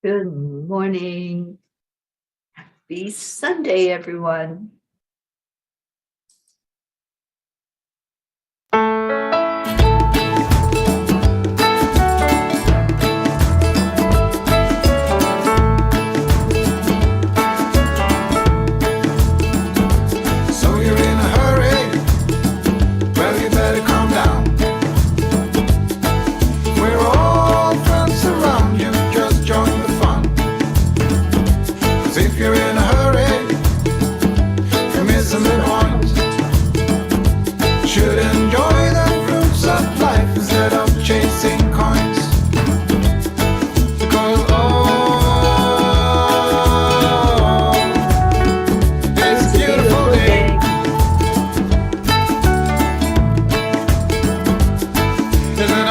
Good morning. Happy Sunday, everyone. So you're in a hurry? Well, you better calm down. We're all friends around you, just join the fun. 'Cause if you're in a hurry, you're missing the point. Should enjoy the fruits of life instead of chasing coins. Because it's a beautiful day. Isn't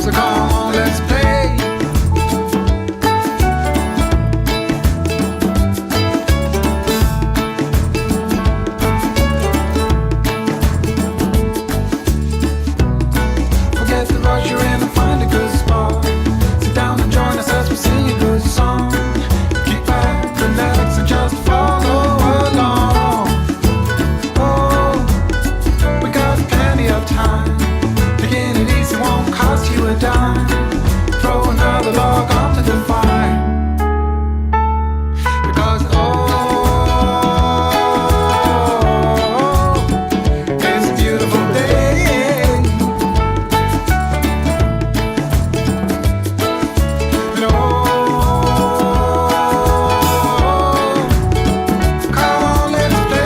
so come on, let's play. Forget the rush, you're in and find a good spot. Sit down and join us as we sing a good song. Keep back, relax, and just follow along. We got plenty of time. Taking it easy won't cost you a dime. Throw another log onto the fire. Because it's a beautiful day. And come on, let's play.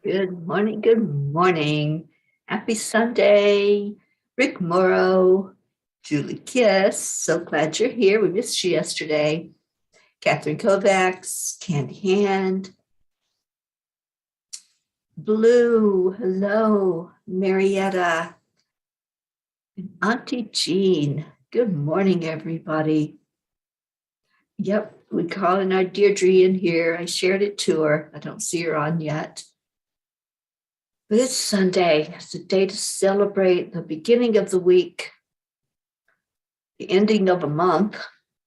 Good morning. Good morning. Happy Sunday. Rick Morrow, Julie Kiss. So glad you're here. We missed you yesterday. Catherine Kovacs, Candy Hand. Blue, hello. Marietta. And Auntie Jean. Good morning, everybody. Yep, we calling our Deirdre in here. I shared it to her. I don't see her on yet. But it's Sunday. It's a day to celebrate the beginning of the week, the ending of a month.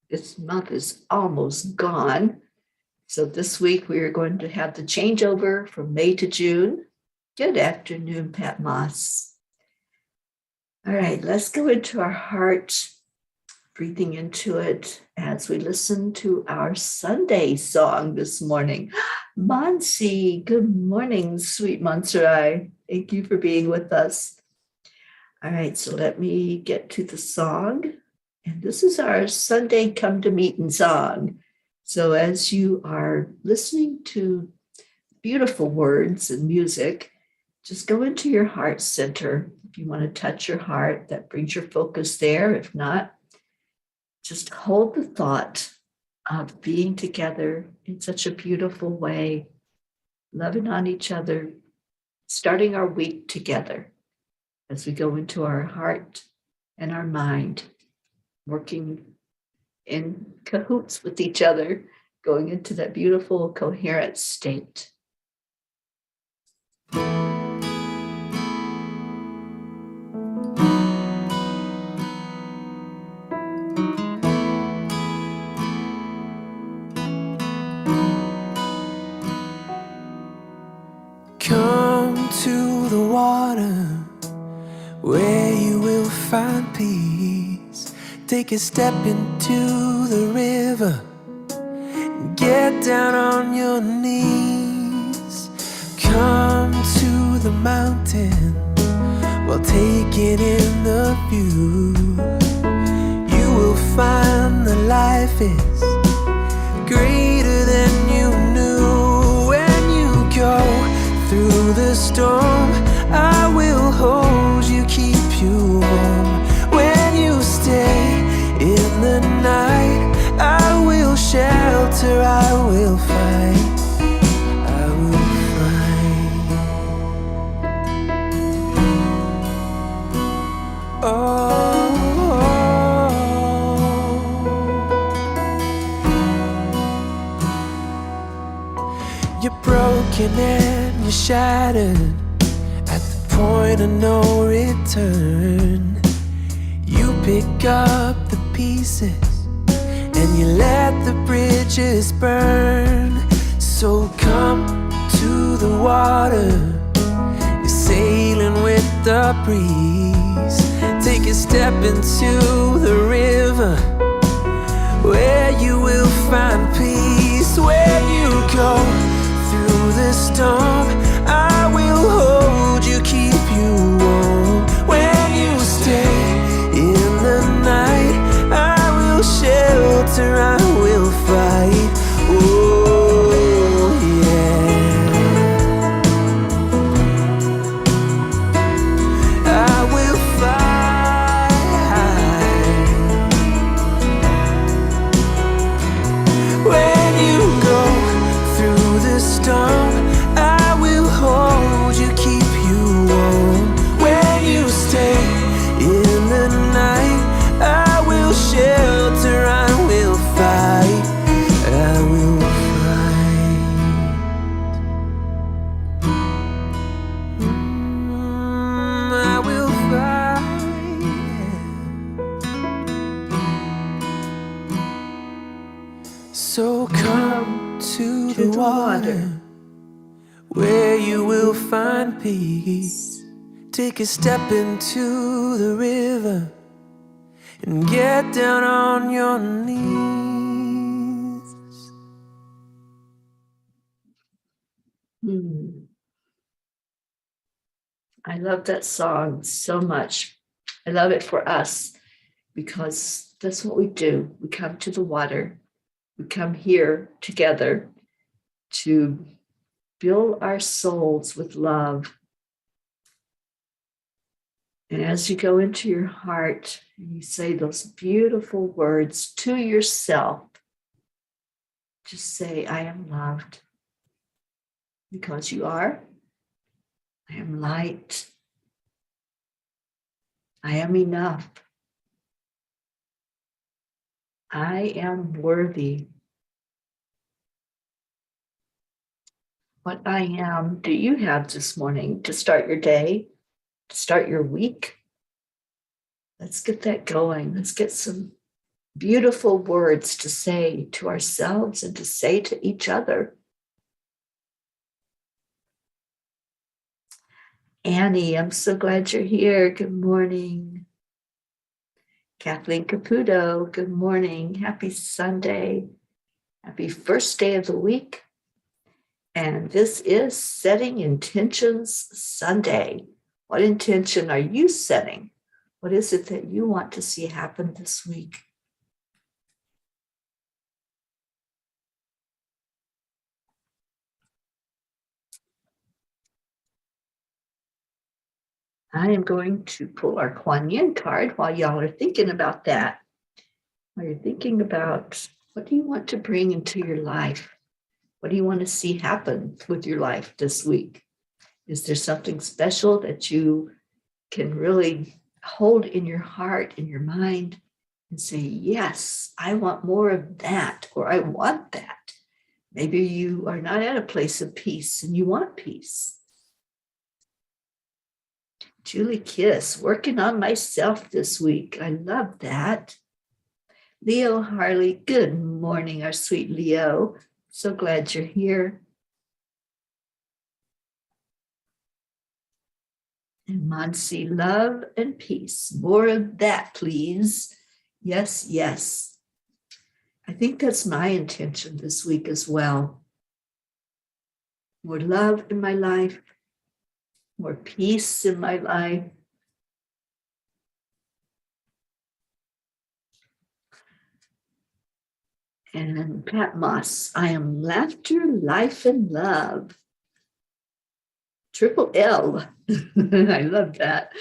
This month is almost gone. So this week we are going to have the changeover from May to June. Good afternoon, Pat Moss. All right, let's go into our heart, breathing into it as we listen to our Sunday song this morning. Monsi, good morning, sweet Montserrat. Thank you for being with us. All right, so let me get to the song. And this is our Sunday Come to Meeting song. So as you are listening to beautiful words and music, just go into your heart center. If you want to touch your heart, that brings your focus there. If not, just hold the thought of being together in such a beautiful way, loving on each other, starting our week together as we go into our heart and our mind, working in cahoots with each other, going into that beautiful, coherent state. Come to the water where you will find peace. Take a step into the river. Get down on your knees. Come to the mountain while taking in the view. You will find that life is greater than you knew. When you go through the storm, I will hold you, keep you warm. When you stay in the night, I will shelter, I will fight, I will fight. you're shattered at the point of no return, you pick up the pieces and you let the bridges burn. So come to the water, you're sailing with the breeze. Take a step into the river, where you will find peace. Where you go through the storm, I will hold you, keep you warm. When you stay in the night, I will shelter, I will fight. Oh yeah, I will fight. When you go through the storm, I will hold you, keep you warm. When you stay in the night, I will shelter, I will fight, I will fight. I will fight. So come to the water, where you will find peace. Take a step into the river and get down on your knees. I love that song so much. I love it for us because that's what we do. We come to the water. We come here together to fill our souls with love. And as you go into your heart and you say those beautiful words to yourself, just say, I am loved. Because you are. I am light. I am enough. I am worthy. What I am do you have this morning to start your day, to start your week? Let's get that going. Let's get some beautiful words to say to ourselves and to say to each other. Annie, I'm so glad you're here. Good morning. Kathleen Caputo, good morning. Happy Sunday. Happy first day of the week. And this is Setting Intentions Sunday. What intention are you setting? What is it that you want to see happen this week? I am going to pull our Kuan Yin card while y'all are thinking about that. While you're thinking about what do you want to bring into your life? What do you want to see happen with your life this week? Is there something special that you can really hold in your heart, in your mind, and say, yes, I want more of that, or I want that. Maybe you are not at a place of peace and you want peace. Julie Kiss, working on myself this week. I love that. Leo Harley, good morning, our sweet Leo. So glad you're here. And Monsi, love and peace. More of that, please. Yes, yes. I think that's my intention this week as well. More love in my life, more peace in my life. And Pat Moss, I am laughter, life, and love. Triple L. I love that.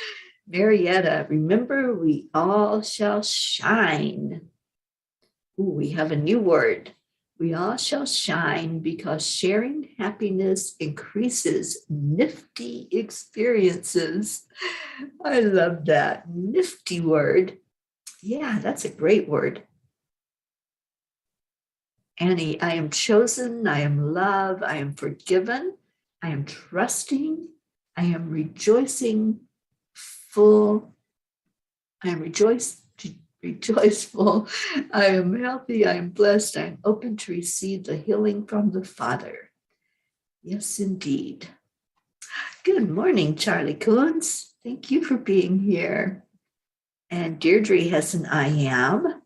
Marietta, remember we all shall shine. Ooh, we have a new word. We all shall shine because sharing happiness increases nifty experiences. I love that. Nifty word. Yeah, that's a great word. Annie, I am chosen, I am loved, I am forgiven, I am trusting. I am rejoicing full. I am rejoiceful. I am healthy. I am blessed. I am open to receive the healing from the Father. Yes, indeed. Good morning, Charlie Coons. Thank you for being here. And Deirdre has an I am.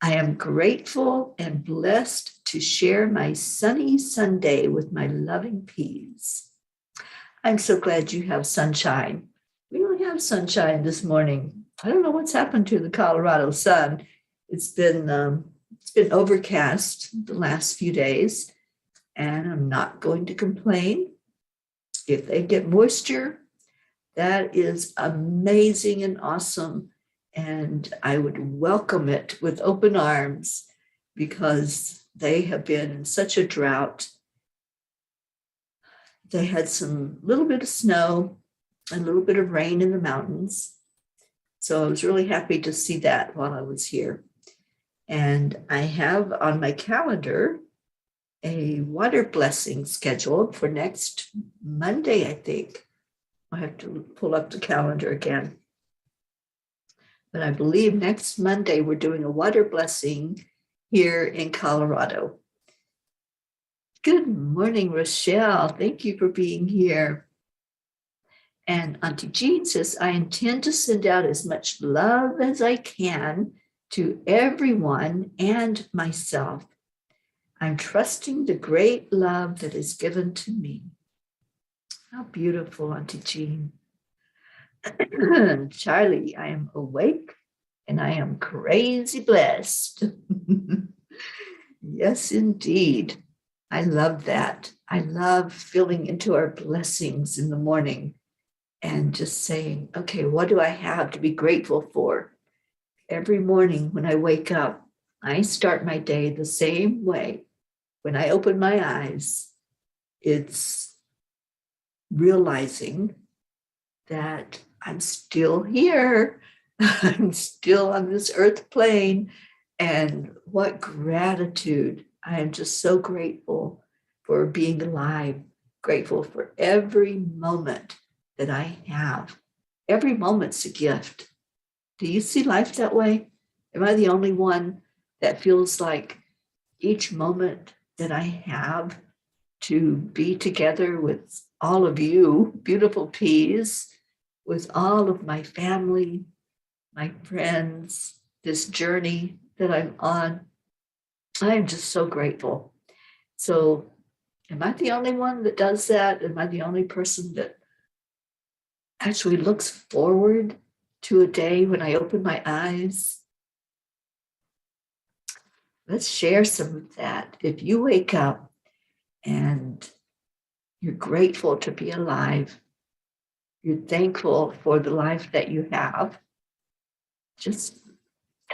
I am grateful and blessed to share my sunny Sunday with my loving peas. I'm so glad you have sunshine. We don't have sunshine this morning. I don't know what's happened to the Colorado sun. It's been overcast the last few days, and I'm not going to complain. If they get moisture, that is amazing and awesome. And I would welcome it with open arms because they have been in such a drought. They had some little bit of snow and a little bit of rain in the mountains. So I was really happy to see that while I was here. And I have on my calendar a water blessing scheduled for next Monday, I think. I have to pull up the calendar again. But I believe next Monday we're doing a water blessing here in Colorado. Good morning, Rochelle. Thank you for being here. And Auntie Jean says, I intend to send out as much love as I can to everyone and myself. I'm trusting the great love that is given to me. How beautiful, Auntie Jean. Charlie, I am awake and I am crazy blessed. Yes, indeed. I love that. I love filling into our blessings in the morning and just saying, okay, what do I have to be grateful for? Every morning when I wake up, I start my day the same way. When I open my eyes, it's realizing that I'm still here. I'm still on this earth plane. And what gratitude. I am just so grateful for being alive, grateful for every moment that I have. Every moment's a gift. Do you see life that way? Am I the only one that feels like each moment that I have to be together with all of you, beautiful peas, with all of my family, my friends, this journey that I'm on? I am just so grateful. So am I the only one that does that? Am I the only person that actually looks forward to a day when I open my eyes? Let's share some of that. If you wake up and you're grateful to be alive, you're thankful for the life that you have, just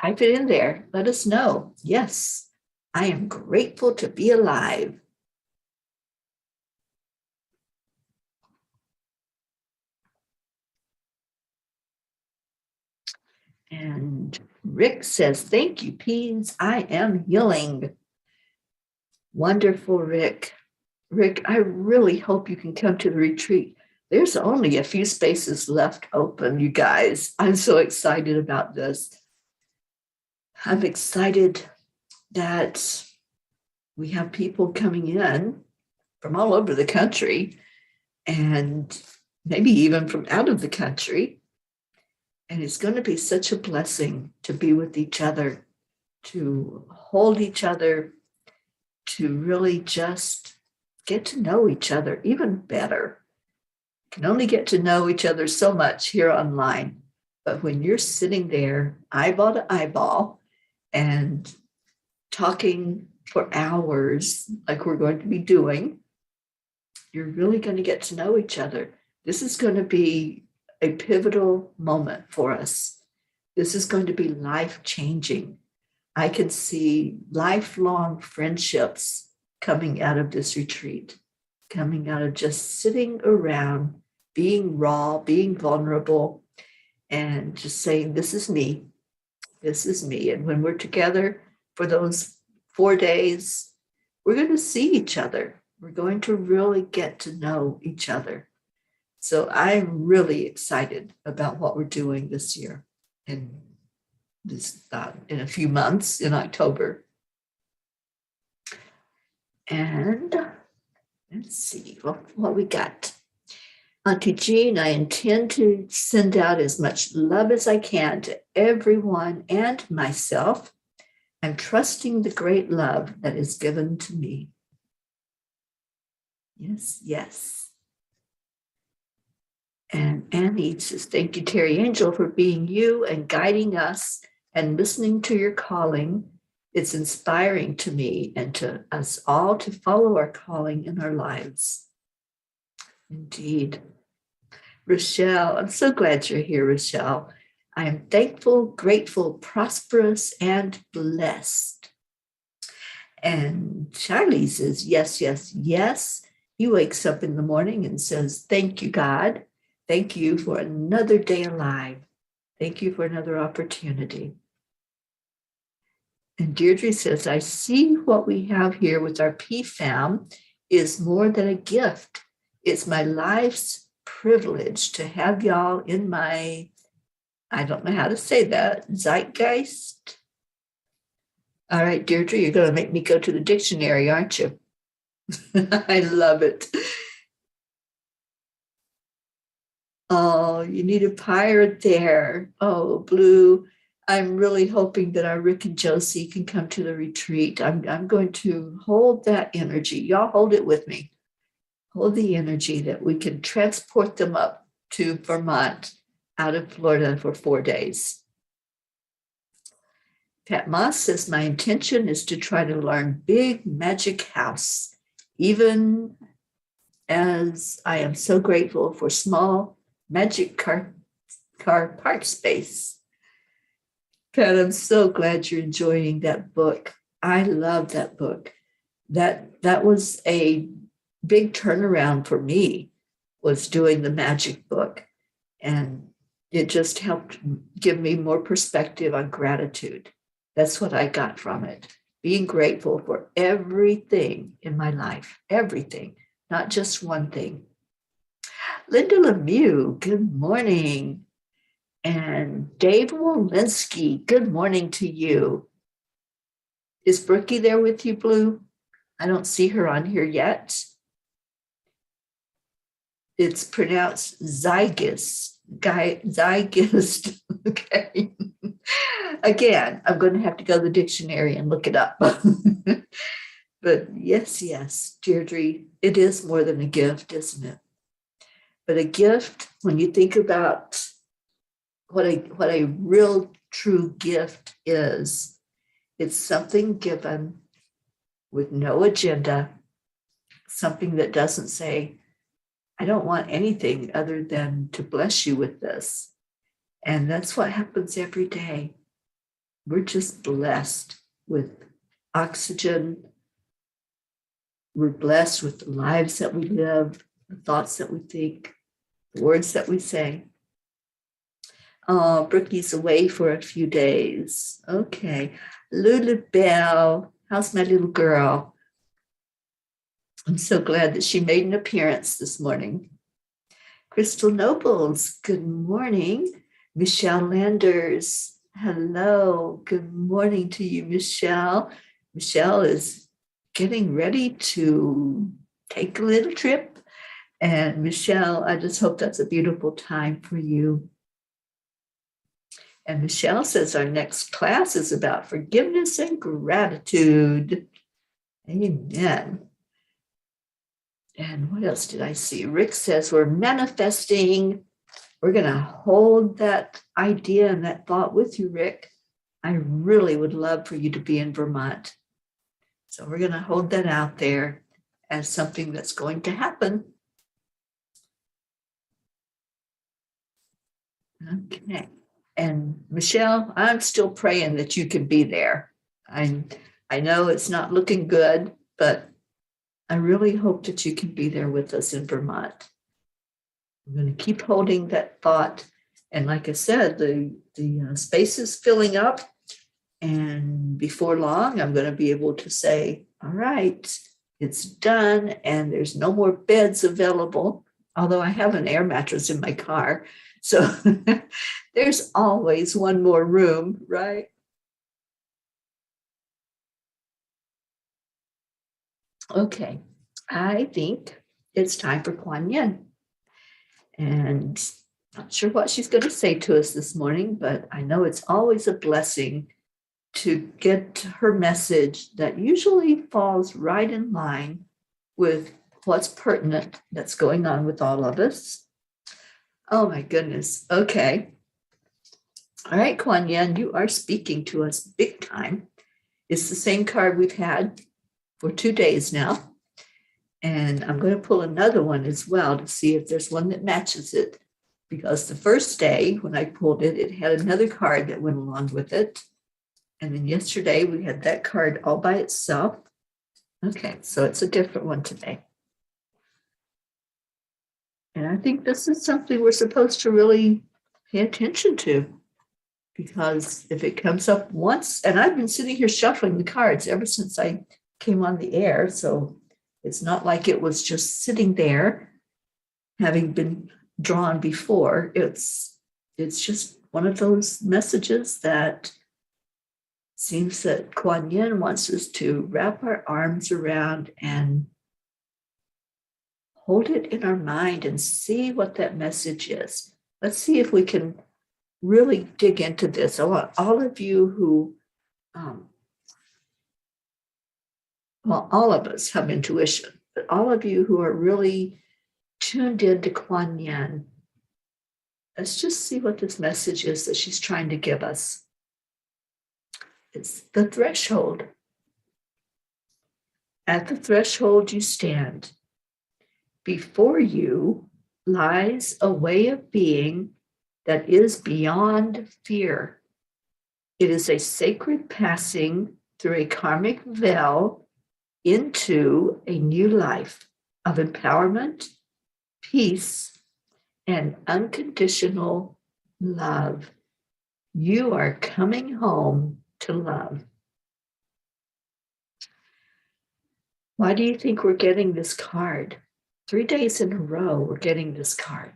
type it in there. Let us know. Yes, I am grateful to be alive. And Rick says, thank you, Peas. I am healing. Wonderful, Rick. Rick, I really hope you can come to the retreat. There's only a few spaces left open, you guys. I'm so excited about this. I'm excited that we have people coming in from all over the country and maybe even from out of the country. And it's going to be such a blessing to be with each other, to hold each other, to really just get to know each other even better. You can only get to know each other so much here online. But when you're sitting there eyeball to eyeball and talking for hours like we're going to be doing, you're really going to get to know each other. This is going to be a pivotal moment for us. This is going to be life-changing. I can see lifelong friendships coming out of this retreat, coming out of just sitting around, being raw, being vulnerable, and just saying, this is me. This is me. And when we're together for those 4 days, we're going to see each other. We're going to really get to know each other. So I'm really excited about what we're doing this year in in a few months in October. And let's see what we got. Auntie Jean, I intend to send out as much love as I can to everyone and myself. I'm trusting the great love that is given to me. Yes, yes. And Annie says, thank you, Teri Angel, for being you and guiding us and listening to your calling. It's inspiring to me and to us all to follow our calling in our lives. Indeed. Rochelle, I'm so glad you're here, Rochelle. I am thankful, grateful, prosperous, and blessed. And Charlie says, yes, yes, yes. He wakes up in the morning and says, thank you, God. Thank you for another day alive. Thank you for another opportunity. And Deirdre says, I see what we have here with our PFAM is more than a gift. It's my life's privilege to have y'all in my, I don't know how to say that, zeitgeist. All right, Deirdre, you're going to make me go to the dictionary, aren't you? I love it. Oh, you need a pirate there. Oh, Blue. I'm really hoping that our Rick and Josie can come to the retreat. I'm going to hold that energy. Y'all hold it with me. Hold the energy that we can transport them up to Vermont out of Florida for 4 days. Pat Moss says, my intention is to try to learn Big Magic House, even as I am so grateful for small magic car park space. Pat, I'm so glad you're enjoying that book. I love that book. That was a big turnaround for me, was doing the magic book. And it just helped give me more perspective on gratitude. That's what I got from it. Being grateful for everything in my life, everything, not just one thing. Linda Lemieux, good morning. And Dave Walensky, good morning to you. Is Brookie there with you, Blue? I don't see her on here yet. It's pronounced zygous. Zygous. Okay. Again, I'm going to have to go to the dictionary and look it up. But yes, Deirdre, it is more than a gift, isn't it? But a gift, when you think about what a real true gift is, it's something given with no agenda, something that doesn't say, I don't want anything other than to bless you with this. And that's what happens every day. We're just blessed with oxygen. We're blessed with the lives that we live, the thoughts that we think, the words that we say. Oh, Brookie's away for a few days. Okay. Lulu Bell, how's my little girl? I'm so glad that she made an appearance this morning. Crystal Nobles, good morning. Michelle Landers, hello. Good morning to you, Michelle. Michelle is getting ready to take a little trip. And Michelle, I just hope that's a beautiful time for you. And Michelle says our next class is about forgiveness and gratitude. Amen. And what else did I see? Rick says we're manifesting. We're going to hold that idea and that thought with you, Rick. I really would love for you to be in Vermont. So we're going to hold that out there as something that's going to happen. Okay. And Michelle, I'm still praying that you can be there. I know it's not looking good, but I really hope that you can be there with us in Vermont. I'm going to keep holding that thought. And like I said, the space is filling up. And before long, I'm going to be able to say, all right, it's done and there's no more beds available, although I have an air mattress in my car. So there's always one more room, right? Okay, I think it's time for Kuan Yin. And not sure what she's going to say to us this morning, but I know it's always a blessing to get her message that usually falls right in line with what's pertinent that's going on with all of us. Oh my goodness. Okay. All right, Kuan Yin, you are speaking to us big time. It's the same card we've had for 2 days now. And I'm going to pull another one as well to see if there's one that matches it. Because the first day when I pulled it, it had another card that went along with it. And then yesterday we had that card all by itself. Okay, so it's a different one today. And I think this is something we're supposed to really pay attention to. Because if it comes up once, and I've been sitting here shuffling the cards ever since I came on the air, so it's not like it was just sitting there having been drawn before. It's just one of those messages that seems that Kuan Yin wants us to wrap our arms around and hold it in our mind and see what that message is. Let's see if we can really dig into this. I want all of you who, all of us have intuition, but all of you who are really tuned into Kuan Yin, let's just see what this message is that she's trying to give us. It's the threshold. At the threshold you stand. Before you lies a way of being that is beyond fear. It is a sacred passing through a karmic veil into a new life of empowerment, peace, and unconditional love. You are coming home to love. Why do you think we're getting this card? 3 days in a row, we're getting this card.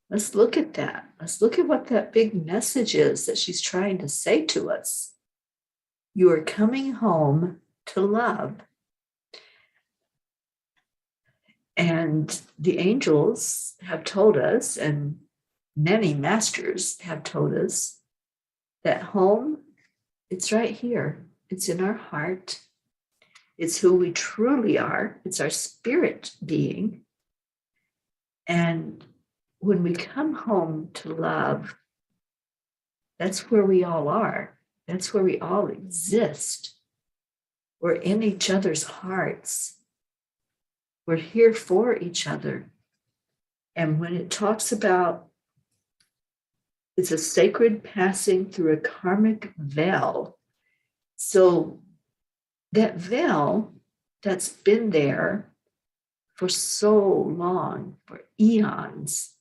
Let's look at that. Let's look at what that big message is that she's trying to say to us. You are coming home to love. And the angels have told us, and many masters have told us, that home, it's right here. It's in our heart. It's who we truly are. It's our spirit being. And when we come home to love, that's where we all are. That's where we all exist. We're in each other's hearts. We're here for each other. And when it talks about it's a sacred passing through a karmic veil, so that veil that's been there for so long, for eons,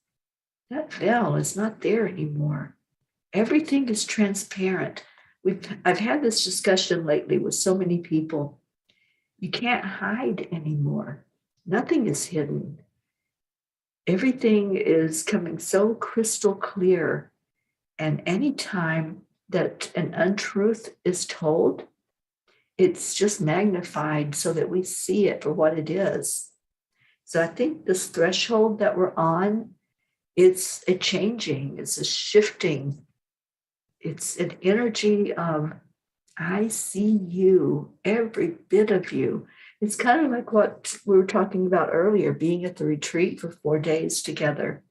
that veil is not there anymore. Everything is transparent. I've had this discussion lately with so many people. You can't hide anymore. Nothing is hidden. Everything is coming so crystal clear. And anytime that an untruth is told, it's just magnified so that we see it for what it is. So I think this threshold that we're on, it's a changing, it's a shifting, it's an energy of, I see you, every bit of you. It's kind of like what we were talking about earlier, being at the retreat for 4 days together.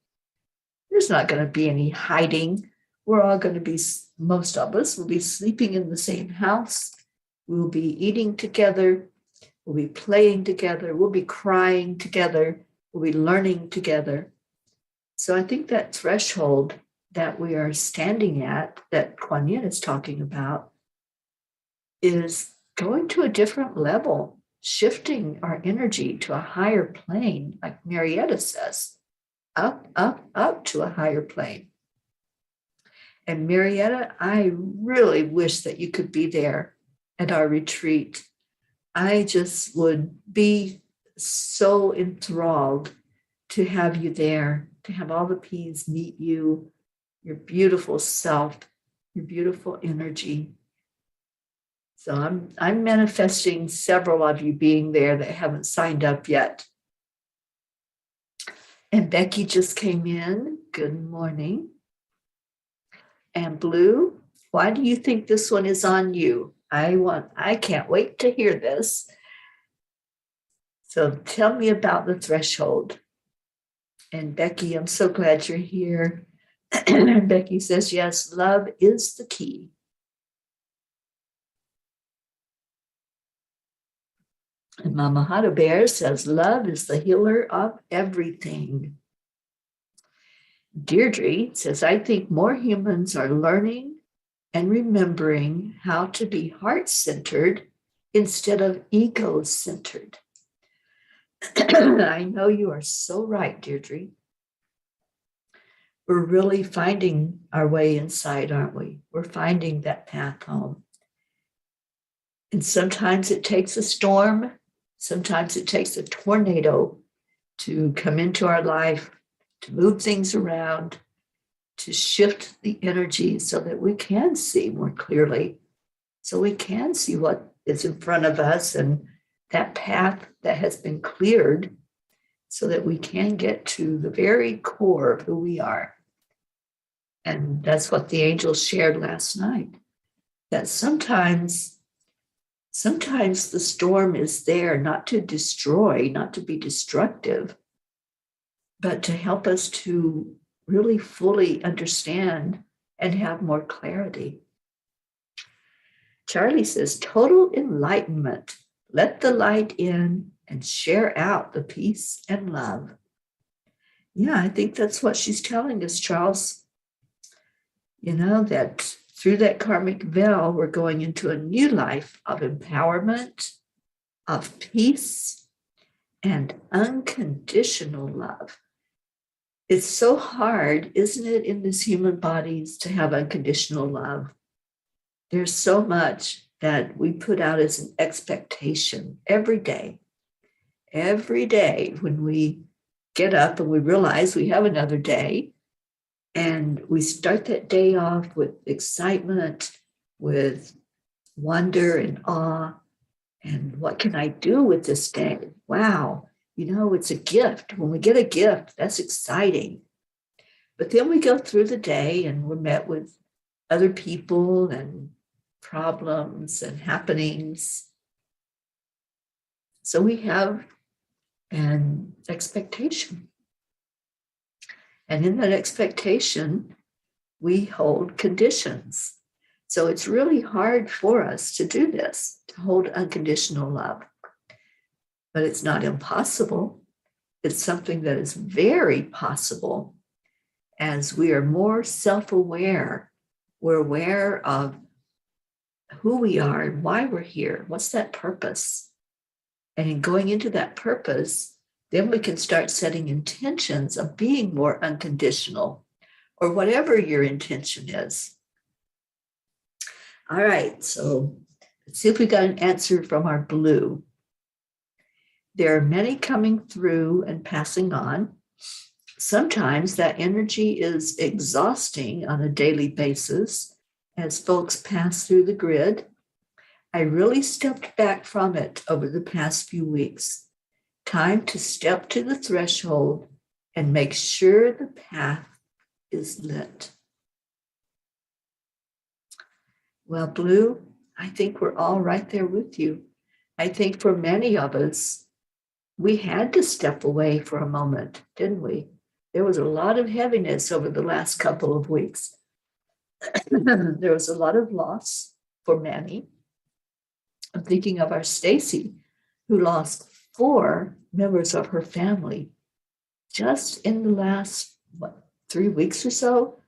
There's not going to be any hiding. We're all going to be, most of us will be sleeping in the same house. We'll be eating together. We'll be playing together. We'll be crying together. We'll be learning together. So I think that threshold that we are standing at, that Kuan Yin is talking about, is going to a different level, shifting our energy to a higher plane, like Marietta says, up, up, up to a higher plane. And Marietta, I really wish that you could be there at our retreat. I just would be so enthralled to have you there, to have all the P's meet you, your beautiful self, your beautiful energy. So I'm manifesting several of you being there that haven't signed up yet. And Becky just came in. Good morning. And Blue, why do you think this one is on you? I can't wait to hear this. So tell me about the threshold. And Becky, I'm so glad you're here. And Becky says, yes, love is the key. And Mama Hada Bear says, love is the healer of everything. Deirdre says, I think more humans are learning and remembering how to be heart-centered instead of ego-centered. I know you are so right, Deirdre. We're really finding our way inside, aren't we? We're finding that path home. And sometimes it takes a storm. Sometimes it takes a tornado to come into our life, to move things around, to shift the energy so that we can see more clearly, so we can see what is in front of us and that path that has been cleared so that we can get to the very core of who we are. And that's what the angels shared last night, that sometimes the storm is there not to destroy, not to be destructive, but to help us to really fully understand and have more clarity. Charlie says, total enlightenment. Let the light in and share out the peace and love. Yeah, I think that's what she's telling us, Charles. You know, that through that karmic veil, we're going into a new life of empowerment, of peace, and unconditional love. It's so hard, isn't it, in these human bodies to have unconditional love? There's so much that we put out as an expectation every day. Every day when we get up and we realize we have another day, and we start that day off with excitement, with wonder and awe, and what can I do with this day? Wow, you know, it's a gift. When we get a gift, that's exciting. But then we go through the day and we're met with other people and problems and happenings. So we have an expectation. And in that expectation, we hold conditions. So it's really hard for us to do this, to hold unconditional love. But it's not impossible. It's something that is very possible as we are more self-aware. We're aware of who we are and why we're here. What's that purpose? And in going into that purpose, then we can start setting intentions of being more unconditional, or whatever your intention is. All right, so let's see if we got an answer from our Blue. There are many coming through and passing on. Sometimes that energy is exhausting on a daily basis as folks pass through the grid. I really stepped back from it over the past few weeks. Time to step to the threshold and make sure the path is lit. Well, Blue, I think we're all right there with you. I think for many of us, we had to step away for a moment, didn't we? There was a lot of heaviness over the last couple of weeks. There was a lot of loss for many. I'm thinking of our Stacy, who lost 4 members of her family just in the last, 3 weeks or so.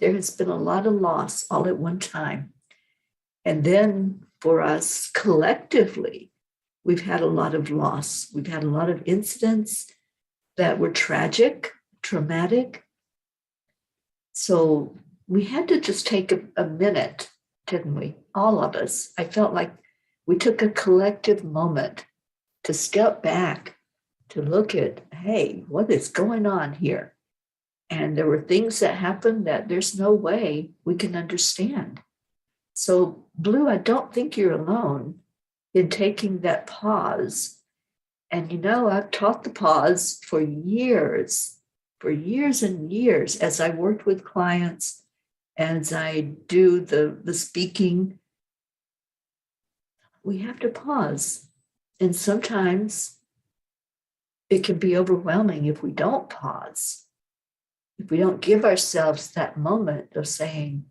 There has been a lot of loss all at one time. And then for us collectively, we've had a lot of loss. We've had a lot of incidents that were tragic, traumatic. So we had to just take a minute, didn't we? All of us. I felt like we took a collective moment to step back, to look at, hey, what is going on here? And there were things that happened that there's no way we can understand. So, Blue, I don't think you're alone in taking that pause. And I've taught the pause for years and years as I worked with clients, as I do the speaking. We have to pause. And sometimes it can be overwhelming if we don't pause, if we don't give ourselves that moment of saying,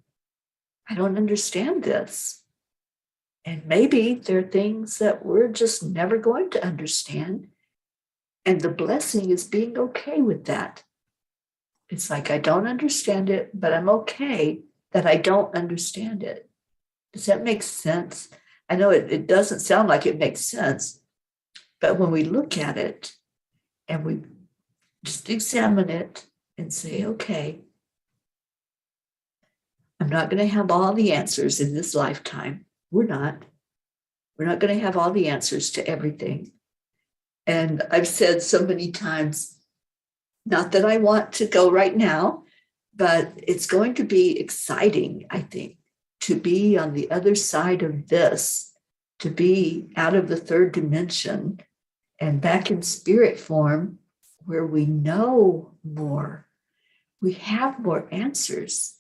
I don't understand this. And maybe there are things that we're just never going to understand. And the blessing is being okay with that. It's like, I don't understand it, but I'm okay that I don't understand it. Does that make sense? I know it doesn't sound like it makes sense, but when we look at it and we just examine it and say, okay, I'm not going to have all the answers in this lifetime. We're not going to have all the answers to everything. And I've said so many times, not that I want to go right now, but it's going to be exciting, I think, to be on the other side of this, to be out of the third dimension and back in spirit form where we know more, we have more answers,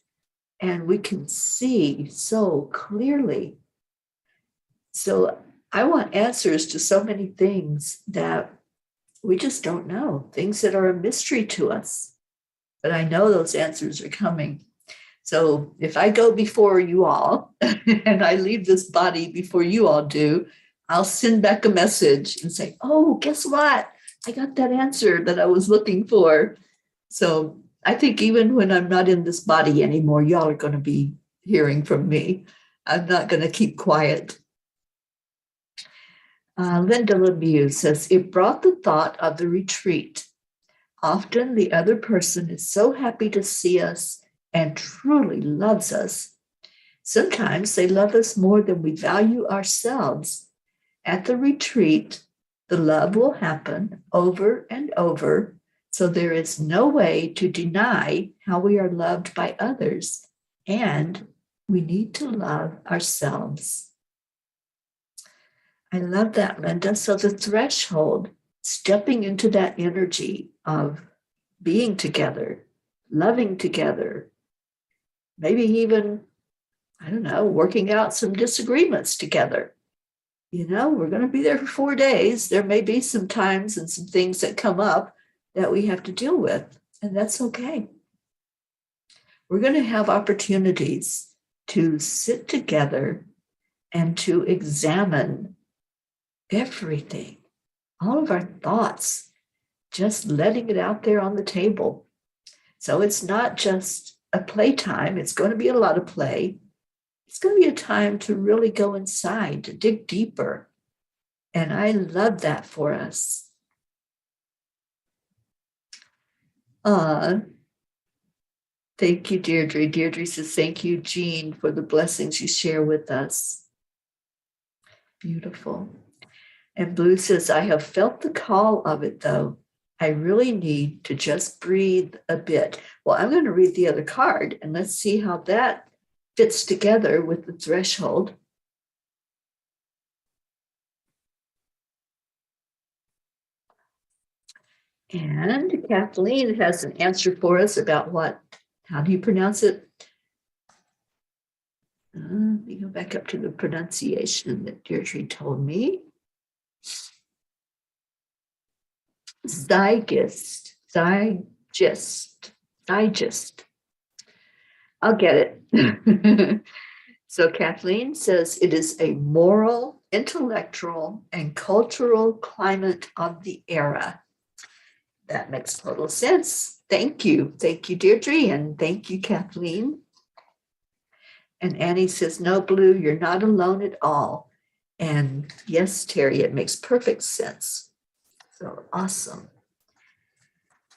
and we can see so clearly. So I want answers to so many things that we just don't know, things that are a mystery to us. But I know those answers are coming. So if I go before you all and I leave this body before you all do, I'll send back a message and say, oh, guess what? I got that answer that I was looking for. So I think even when I'm not in this body anymore, y'all are going to be hearing from me. I'm not going to keep quiet. Linda Lemieux says, it brought the thought of the retreat. Often the other person is so happy to see us and truly loves us. Sometimes they love us more than we value ourselves. At the retreat, the love will happen over and over, so there is no way to deny how we are loved by others, and we need to love ourselves. I love that, Linda. So the threshold, stepping into that energy of being together, loving together, maybe even, I don't know, working out some disagreements together. We're going to be there for 4 days. There may be some times and some things that come up that we have to deal with, and that's okay. We're going to have opportunities to sit together and to examine everything, all of our thoughts, just letting it out there on the table. So it's not just a playtime. It's going to be a lot of play. It's going to be a time to really go inside, to dig deeper. And I love that for us. Thank you, Deirdre. Deirdre says, thank you, Jean, for the blessings you share with us. Beautiful. And Blue says, I have felt the call of it, though. I really need to just breathe a bit. Well, I'm going to read the other card, and let's see how that fits together with the threshold. And Kathleen has an answer for us about how do you pronounce it? Let me go back up to the pronunciation that Deirdre told me. Digest. I'll get it. So Kathleen says it is a moral, intellectual, and cultural climate of the era. That makes total sense. Thank you. Thank you, Deirdre, and thank you, Kathleen. And Annie says, no, Blue, you're not alone at all. And yes, Teri, it makes perfect sense. So awesome.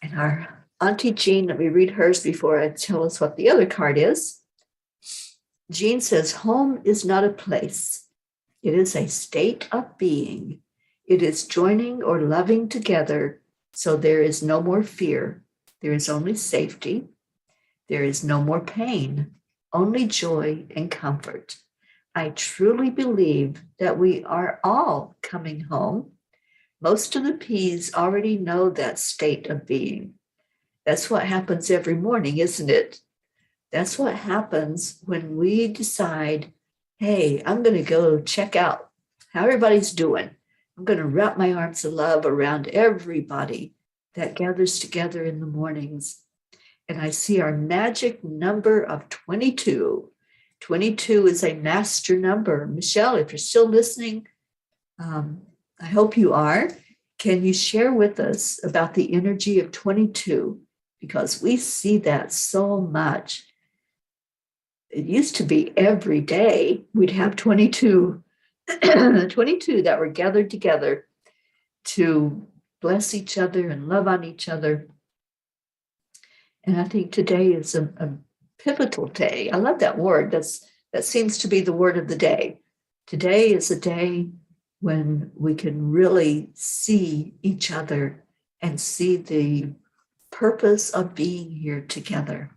And our Auntie Jean, let me read hers before I tell us what the other card is. Jean says, home is not a place. It is a state of being. It is joining or loving together, so there is no more fear. There is only safety. There is no more pain, only joy and comfort. I truly believe that we are all coming home. Most of the peas already know that state of being. That's what happens every morning, isn't it? That's what happens when we decide, hey, I'm going to go check out how everybody's doing. I'm going to wrap my arms of love around everybody that gathers together in the mornings. And I see our magic number of 22. 22 is a master number. Michelle, if you're still listening, I hope you are. Can you share with us about the energy of 22? Because we see that so much. It used to be every day we'd have 22, 22 that were gathered together to bless each other and love on each other. And I think today is a pivotal day. I love that word. That seems to be the word of the day. Today is a day when we can really see each other and see the purpose of being here together.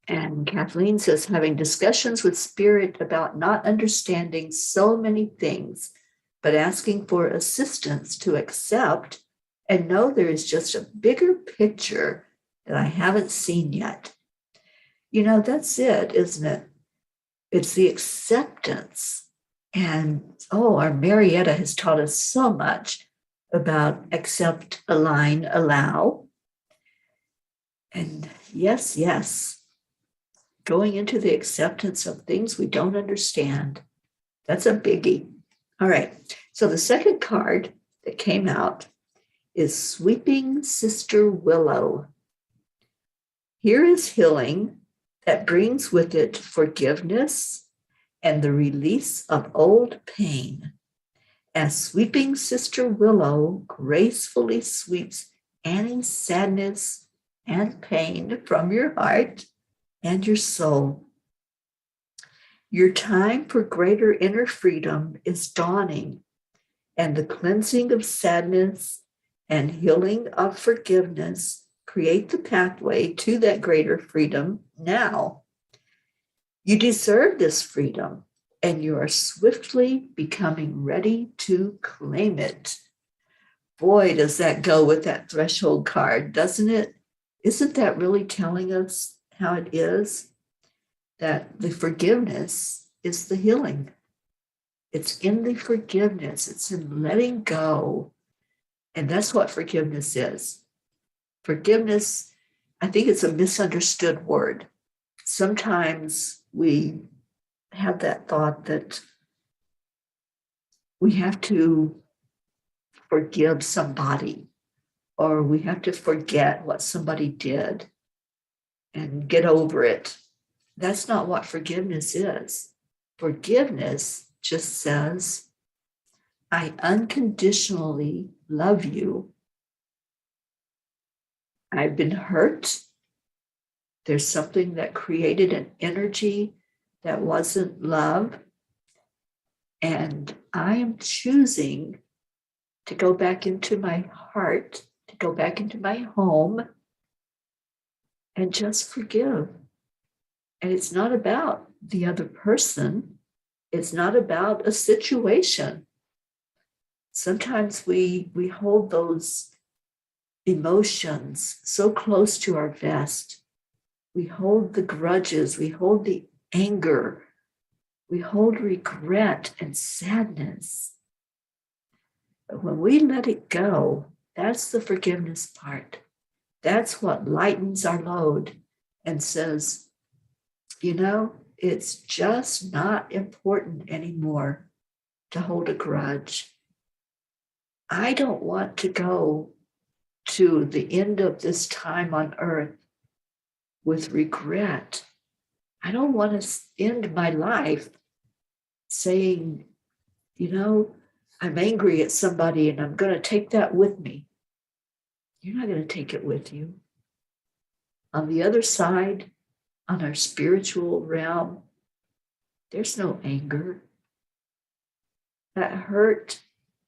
And Kathleen says, having discussions with Spirit about not understanding so many things, but asking for assistance to accept and know there is just a bigger picture that I haven't seen yet. You know, that's it, isn't it? It's the acceptance. And, our Marietta has taught us so much about accept, align, allow. And yes, going into the acceptance of things we don't understand. That's a biggie. All right. So the second card that came out is Sweeping Sister Willow. Here is healing that brings with it forgiveness and the release of old pain. As Sweeping Sister Willow gracefully sweeps any sadness and pain from your heart and your soul. Your time for greater inner freedom is dawning, and the cleansing of sadness and healing of forgiveness create the pathway to that greater freedom now. You deserve this freedom, and you are swiftly becoming ready to claim it. Boy, does that go with that threshold card, doesn't it? Isn't that really telling us how it is? That the forgiveness is the healing. It's in the forgiveness. It's in letting go. And that's what forgiveness is. Forgiveness, I think it's a misunderstood word. Sometimes we have that thought that we have to forgive somebody, or we have to forget what somebody did and get over it. That's not what forgiveness is. Forgiveness just says, I unconditionally love you. I've been hurt. There's something that created an energy that wasn't love. And I am choosing to go back into my heart, to go back into my home and just forgive. And it's not about the other person. It's not about a situation. Sometimes we hold those emotions so close to our vest. We hold the grudges, we hold the anger, we hold regret and sadness. But when we let it go, that's the forgiveness part. That's what lightens our load and says, it's just not important anymore to hold a grudge. I don't want to go to the end of this time on earth with regret. I don't want to end my life saying, I'm angry at somebody and I'm going to take that with me. You're not going to take it with you. On the other side, on our spiritual realm, There's no anger. That hurt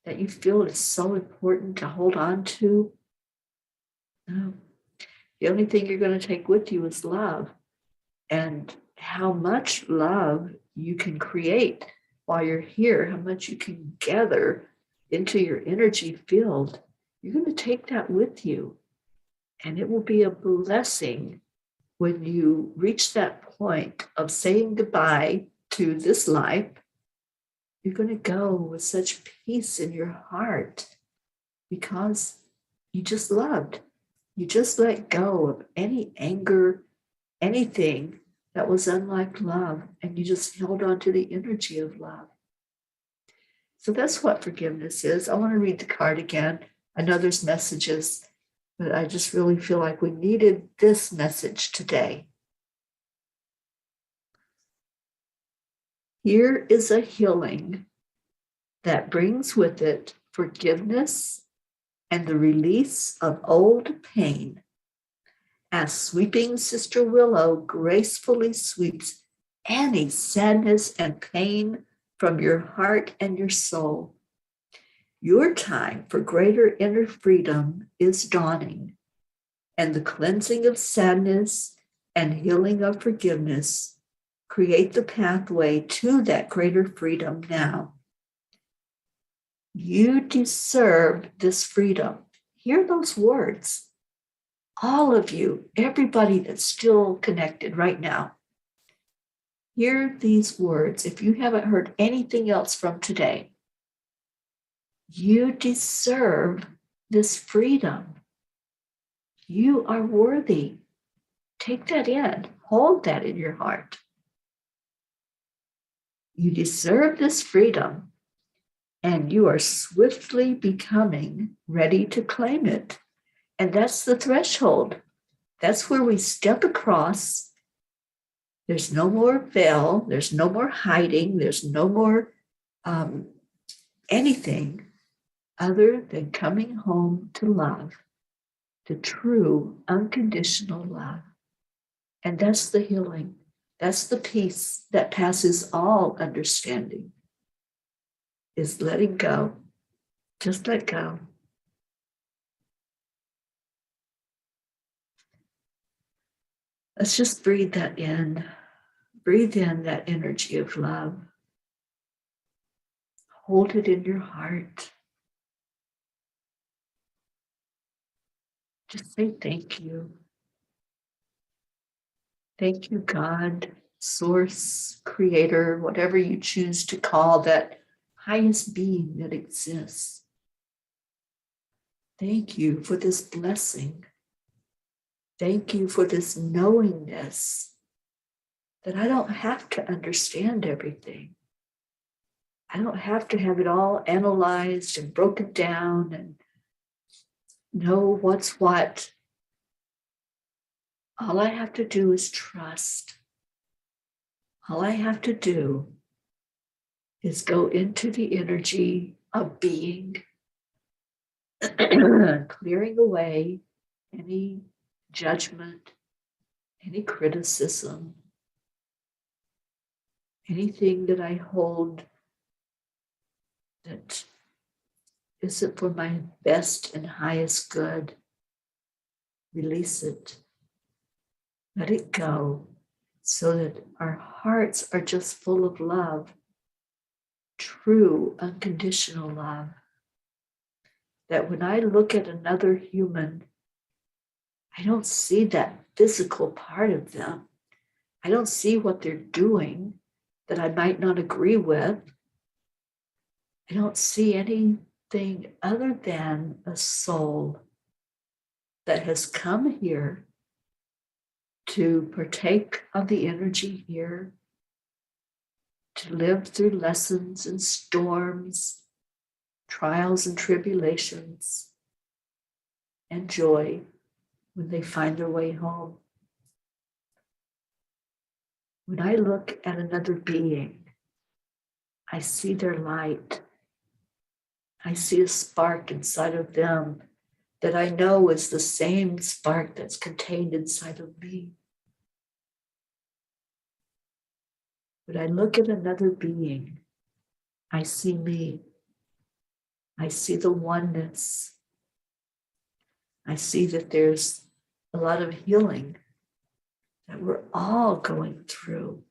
that you feel is so important to hold on to. No. The only thing you're going to take with you is love. And how much love you can create while you're here, how much you can gather into your energy field, you're going to take that with you. And it will be a blessing when you reach that point of saying goodbye to this life. You're going to go with such peace in your heart because you just loved. You just let go of any anger, anything that was unlike love, and you just held on to the energy of love. So that's what forgiveness is. I want to read the card again. I know there's messages, but I just really feel like we needed this message today. Here is a healing that brings with it forgiveness and the release of old pain, as sweeping Sister Willow gracefully sweeps any sadness and pain from your heart and your soul. Your time for greater inner freedom is dawning, and the cleansing of sadness and healing of forgiveness create the pathway to that greater freedom now. You deserve this freedom. Hear those words. All of you, everybody that's still connected right now, hear these words. If you haven't heard anything else from today, you deserve this freedom. You are worthy. Take that in. Hold that in your heart. You deserve this freedom, and you are swiftly becoming ready to claim it. And that's the threshold. That's where we step across. There's no more veil. There's no more hiding. There's no more anything other than coming home to love, to true unconditional love. And that's the healing. That's the peace that passes all understanding, is letting go. Just let go. Let's just breathe that in. Breathe in that energy of love. Hold it in your heart. Just say thank you. Thank you, God, Source, Creator, whatever you choose to call that highest being that exists. Thank you for this blessing. Thank you for this knowingness that I don't have to understand everything. I don't have to have it all analyzed and broken down and know what's what. All I have to do is trust. All I have to do is go into the energy of being, clearing away any judgment, any criticism, anything that I hold that isn't for my best and highest good. Release it. Let it go so that our hearts are just full of love, true, unconditional love. That when I look at another human, I don't see that physical part of them. I don't see what they're doing that I might not agree with. I don't see anything other than a soul that has come here to partake of the energy here, to live through lessons and storms, trials and tribulations, and joy when they find their way home. When I look at another being, I see their light. I see a spark inside of them that I know is the same spark that's contained inside of me. When I look at another being, I see me. I see the oneness. I see that there's a lot of healing that we're all going through.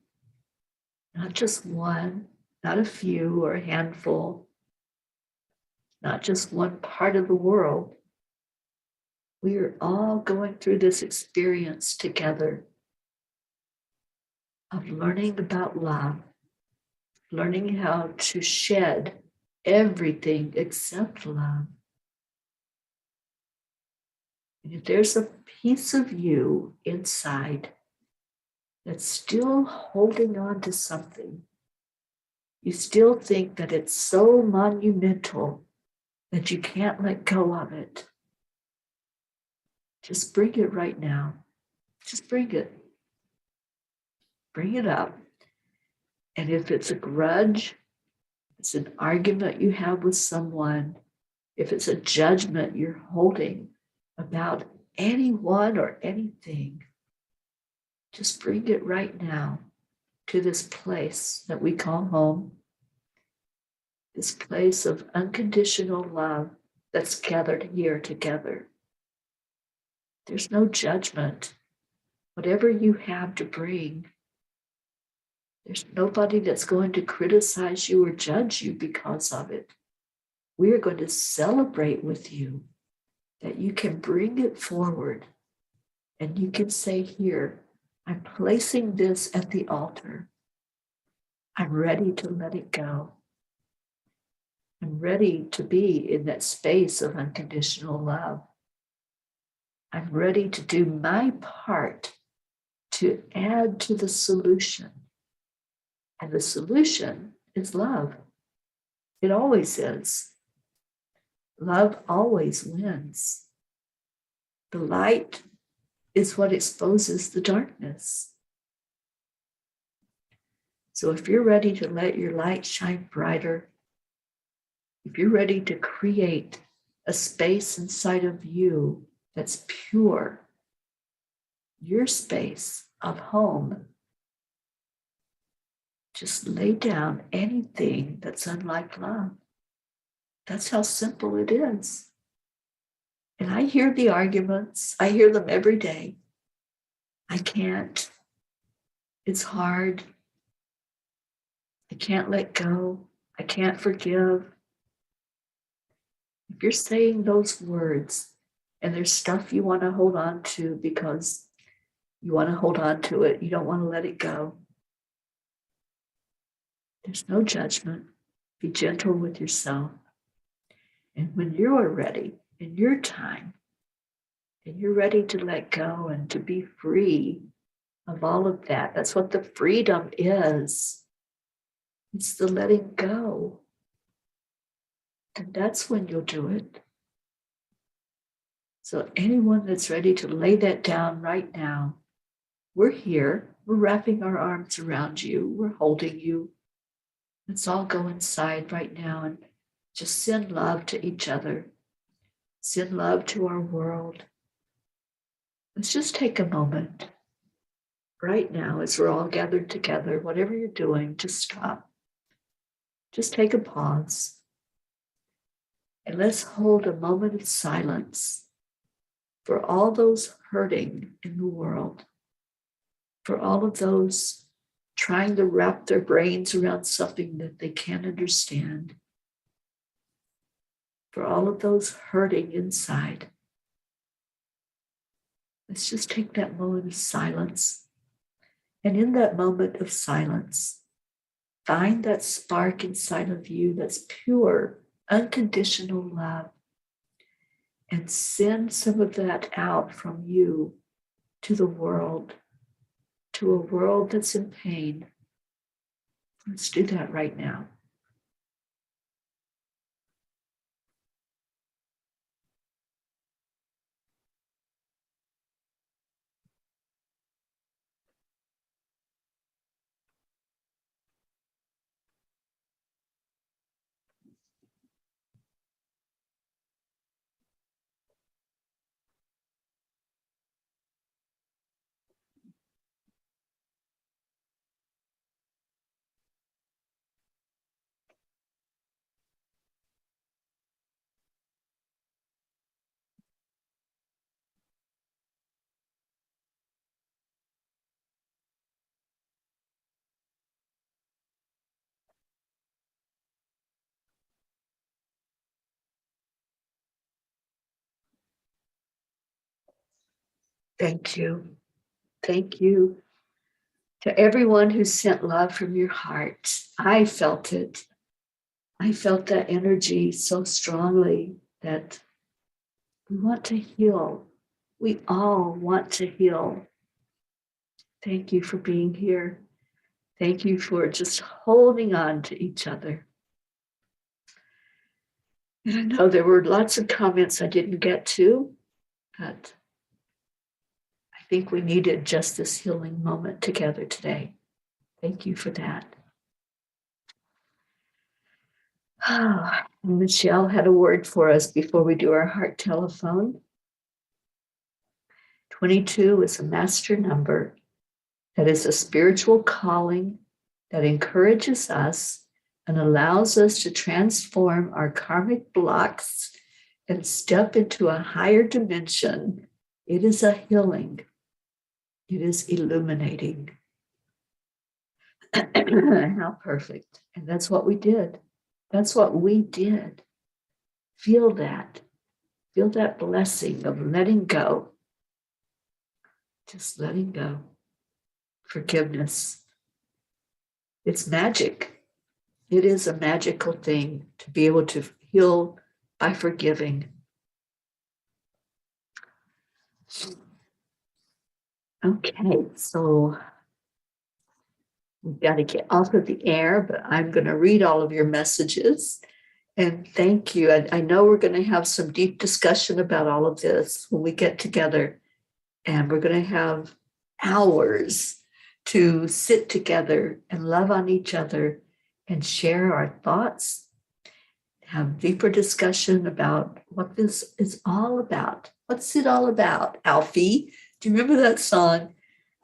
Not just one, not a few or a handful, not just one part of the world. We are all going through this experience together of learning about love, learning how to shed everything except love. And if there's a piece of you inside that's still holding on to something, you still think that it's so monumental that you can't let go of it, just bring it right now. Just bring it. Bring it up. And if it's a grudge, it's an argument you have with someone, if it's a judgment you're holding about anyone or anything, just bring it right now to this place that we call home, this place of unconditional love that's gathered here together. There's no judgment. Whatever you have to bring, there's nobody that's going to criticize you or judge you because of it. We are going to celebrate with you that you can bring it forward and you can say, here, I'm placing this at the altar. I'm ready to let it go. I'm ready to be in that space of unconditional love. I'm ready to do my part to add to the solution. And the solution is love. It always is. Love always wins. The light is what exposes the darkness. So if you're ready to let your light shine brighter, if you're ready to create a space inside of you that's pure, your space of home, just lay down anything that's unlike love. That's how simple it is. And I hear the arguments. I hear them every day. I can't. It's hard. I can't let go. I can't forgive. If you're saying those words and there's stuff you want to hold on to because you want to hold on to it, you don't want to let it go, there's no judgment. Be gentle with yourself. And when you are ready, in your time, and you're ready to let go and to be free of all of that, that's what the freedom is. It's the letting go. And that's when you'll do it. So anyone that's ready to lay that down right now, we're here. We're wrapping our arms around you. We're holding you. Let's all go inside right now and just send love to each other. Send love to our world. Let's just take a moment right now as we're all gathered together. Whatever you're doing, just stop. Just take a pause. And let's hold a moment of silence for all those hurting in the world, for all of those trying to wrap their brains around something that they can't understand, for all of those hurting inside. Let's just take that moment of silence. And in that moment of silence, find that spark inside of you that's pure, unconditional love. And send some of that out from you to the world, to a world that's in pain. Let's do that right now. Thank you. Thank you to everyone who sent love from your heart. I felt it. I felt that energy so strongly that we want to heal. We all want to heal. Thank you for being here. Thank you for just holding on to each other. And I know there were lots of comments I didn't get to, but I think we needed just this healing moment together today. Thank you for that. Michelle had a word for us before we do our heart telephone. 22 is a master number that is a spiritual calling that encourages us and allows us to transform our karmic blocks and step into a higher dimension. It is a healing. It is illuminating. How perfect. And that's what we did. That's what we did. Feel that. Feel that blessing of letting go. Just letting go. Forgiveness. It's magic. It is a magical thing to be able to heal by forgiving. Okay, so we've got to get off of the air, but I'm going to read all of your messages. And thank you. I know we're going to have some deep discussion about all of this when we get together. And we're going to have hours to sit together and love on each other and share our thoughts, have deeper discussion about what this is all about. What's it all about, Alfie? Do you remember that song?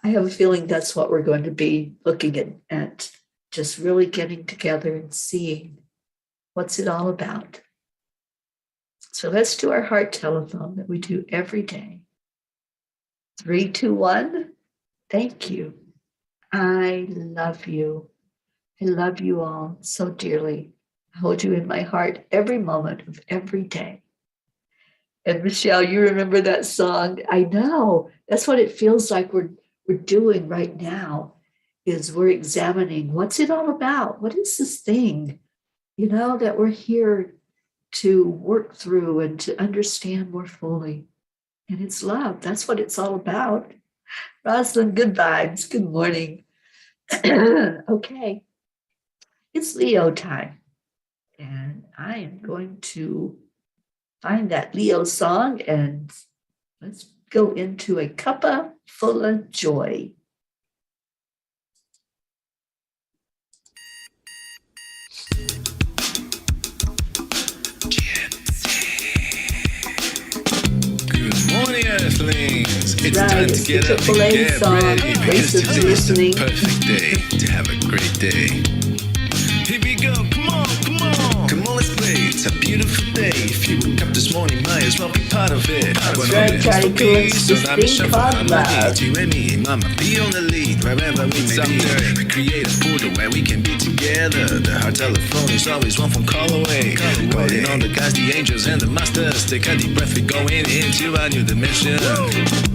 I have a feeling that's what we're going to be looking at just really getting together and seeing what's it all about. So let's do our heart telephone that we do every day. 3, 2, 1. Thank you. I love you. I love you all so dearly. I hold you in my heart every moment of every day. And Michelle, you remember that song? I know. That's what it feels like we're doing right now, is we're examining what's it all about? What is this thing, that we're here to work through and to understand more fully? And it's love. That's what it's all about. Rosalind, good vibes. Good morning. Okay. It's Leo time. And I am going to find that Leo song and let's go into a Cuppa Fulla Joy. Morning, Earthlings. It's Right, time it's to get the up and Chick-fil-A get song. ready because Grace is today is the listening. perfect day to have a great day. Here we go, come on, come on. Come on, let's play. It's a beautiful day. If you woke up this morning, might as well be part of it. That's right, Charlie Cool's this thing called love. You and me, mama, be on the lead wherever we may be. We create a portal where we can be together. The heart telephone is always one phone call away. Calling on the guys, the angels, and the masters. Take a deep breath, we're going into a new dimension.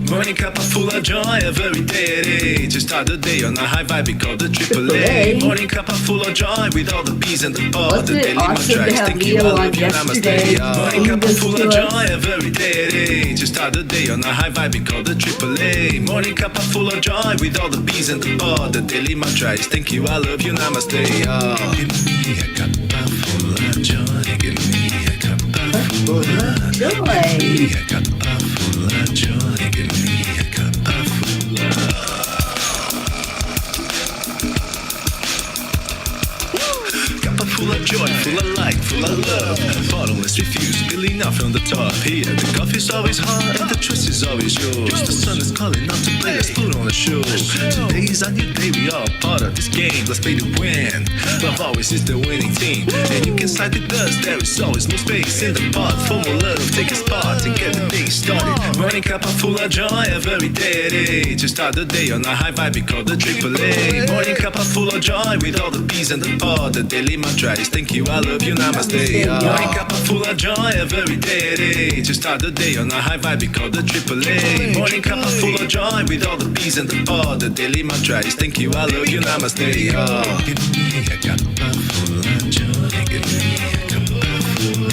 Morning Cuppa Fulla Joy, every day. To start the day on a high vibe, we call the AAA. Morning Cuppa Fulla Joy, with all the P's and the pod. Wasn't it awesome to have Leo on yesterday? Morning Cuppa Fulla Joy, every day. To start the day on a high vibe, we call the AAA. Morning Cuppa Fulla Joy, with all the P's and the pod. The daily mantra is thank you, I love you, namaste. Give me a Cuppa Fulla Joy. Give me a Cuppa Fulla Joy. Give me a Cuppa Fulla Joy. Give me a Cuppa Fulla. Cuppa full of joy, full of light, full of love. Bottomless refuse, spilling out from the top. Here, the coffee's always hot and the choice is always yours. The sun is calling out to play, let's put on the show. Today's a new day, we are part of this game. Let's play to win. Love always is the winning team. And you can side with us, there is always more space in the pot for more love. Take a spot and get the thing started. Morning Cuppa Fulla Joy every day. To start the day on a high vibe, we call the AAA. Morning Cuppa Fulla Joy with all the peas and the pod. The daily mantra is thank you, I love you, namaste. Morning Cuppa Fulla Joy every day. To start the day on a high vibe, we call the AAA. Morning Cuppa Fulla Joy with all the peas and the pod. The daily mantra is thank you, I love you, namaste. Give me a cuppa full of joy. Give me a cuppa full of.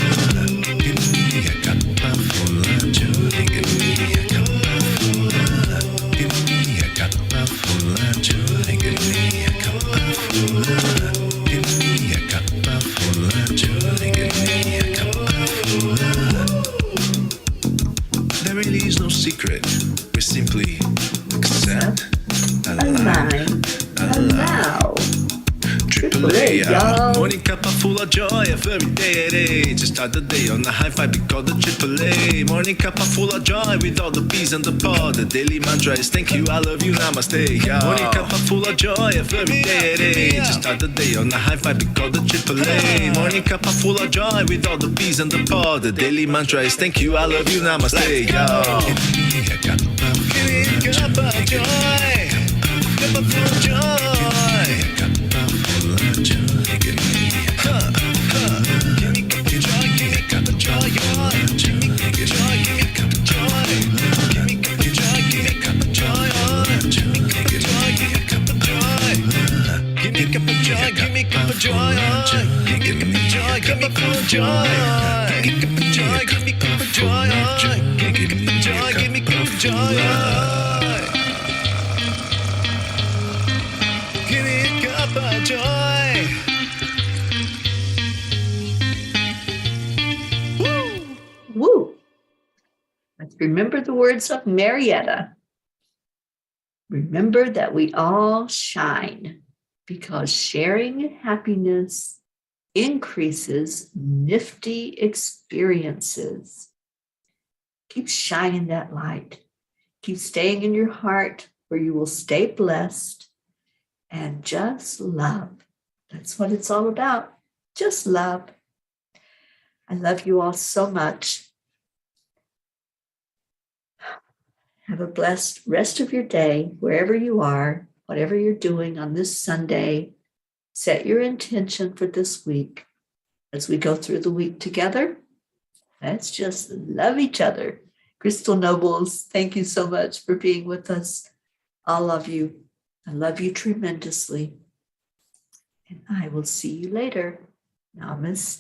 Give me a cuppa full of joy. Give me a cuppa full of. Give me a cuppa full of joy. Give me a cuppa full of. Give me a cuppa full of joy. Give me a cuppa full of. There really is no secret. We simply accept, allow. AAA, y'all. Morning Cuppa Fulla Joy every day. To start the day on a high vibe, we call the AAA. Morning Cuppa Fulla Joy with all the peas and the pod. The daily mantra is thank you, I love you, namaste. Morning Cuppa Fulla Joy every day. To start the day on a high vibe, we call the AAA. Morning Cuppa Fulla Joy with all the peas and the pod. The daily mantra is thank you, I love you, namaste. Give me a cuppa full of joy. Cuppa Fulla Joy. Give me a cuppa, give me cuppa joy, give me cuppa joy, give me cuppa joy, give me cuppa joy, give me cuppa joy, give me cuppa joy, give me cuppa joy, give me cuppa joy, give me cuppa joy, give me cuppa joy, give me cuppa joy, give me cuppa joy, give me cuppa joy, give me cuppa joy, give me cuppa joy, give me cuppa joy. Give me a cuppa joy. Woo! Let's remember the words of Marietta. Remember that we all shine because sharing happiness increases nifty experiences. Keep shining that light. Keep staying in your heart where you will stay blessed and just love. That's what it's all about. Just love. I love you all so much. Have a blessed rest of your day, wherever you are, whatever you're doing on this Sunday. Set your intention for this week as we go through the week together. Let's just love each other. Crystal Nobles, thank you so much for being with us. I love you. I love you tremendously. And I will see you later. Namaste.